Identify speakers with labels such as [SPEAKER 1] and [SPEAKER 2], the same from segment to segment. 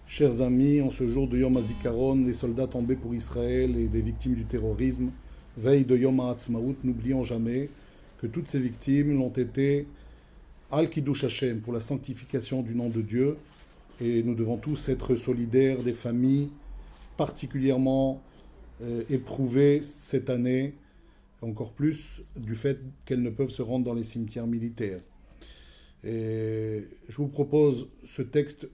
[SPEAKER 1] Chers amis, en ce jour de Yom HaZikaron, les soldats tombés pour Israël et des victimes du terrorisme, veille de Yom HaAtzmaut, n'oublions jamais que toutes ces victimes l'ont été Al Kiddush Hashem, pour la sanctification du nom de Dieu. Et nous devons tous être solidaires des familles particulièrement éprouvées cette année, encore plus du fait qu'elles ne peuvent se rendre dans les cimetières militaires. Et je vous propose ce texte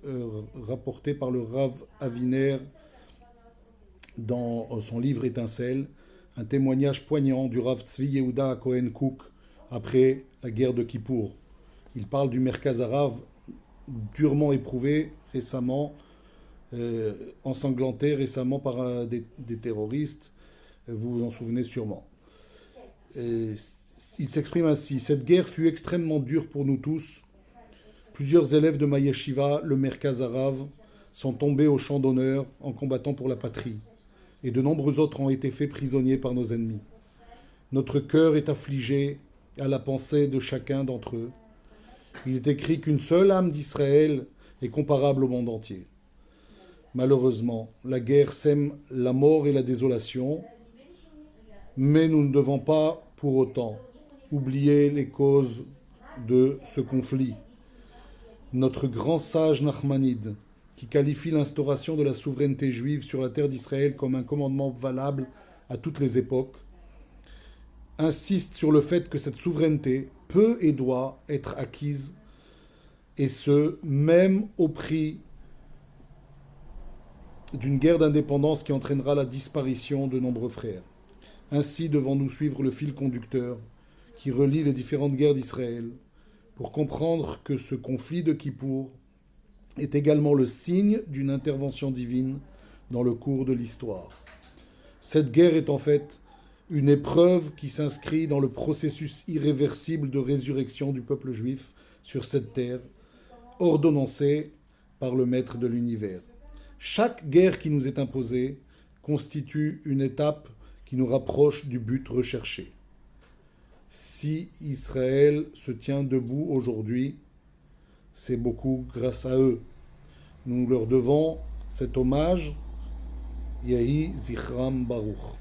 [SPEAKER 1] rapporté par le Rav Aviner dans son livre Étincelle, un témoignage poignant du Rav Tzvi Yehuda Cohen Cook après la guerre de Kippour. Il parle du Merkaz Arav durement éprouvé récemment, ensanglanté récemment par des terroristes, vous vous en souvenez sûrement. Il s'exprime ainsi: cette guerre fut extrêmement dure pour nous tous. Plusieurs élèves de ma yeshiva, le Merkaz Arav, sont tombés au champ d'honneur en combattant pour la patrie, et de nombreux autres ont été faits prisonniers par nos ennemis. Notre cœur est affligé à la pensée de chacun d'entre eux. Il est écrit qu'une seule âme d'Israël est comparable au monde entier. Malheureusement, la guerre sème la mort et la désolation, mais nous ne devons pas, pour autant, oublier les causes de ce conflit. Notre grand sage Nachmanide, qui qualifie l'instauration de la souveraineté juive sur la terre d'Israël comme un commandement valable à toutes les époques, insiste sur le fait que cette souveraineté peut et doit être acquise, et ce, même au prix d'une guerre d'indépendance qui entraînera la disparition de nombreux frères. Ainsi devons-nous suivre le fil conducteur qui relie les différentes guerres d'Israël pour comprendre que ce conflit de Kippour est également le signe d'une intervention divine dans le cours de l'histoire. Cette guerre est en fait une épreuve qui s'inscrit dans le processus irréversible de résurrection du peuple juif sur cette terre, ordonnancé par le Maître de l'univers. Chaque guerre qui nous est imposée constitue une étape qui nous rapproche du but recherché. Si Israël se tient debout aujourd'hui, c'est beaucoup grâce à eux. Nous leur devons cet hommage. Yehi Zichram Baruch.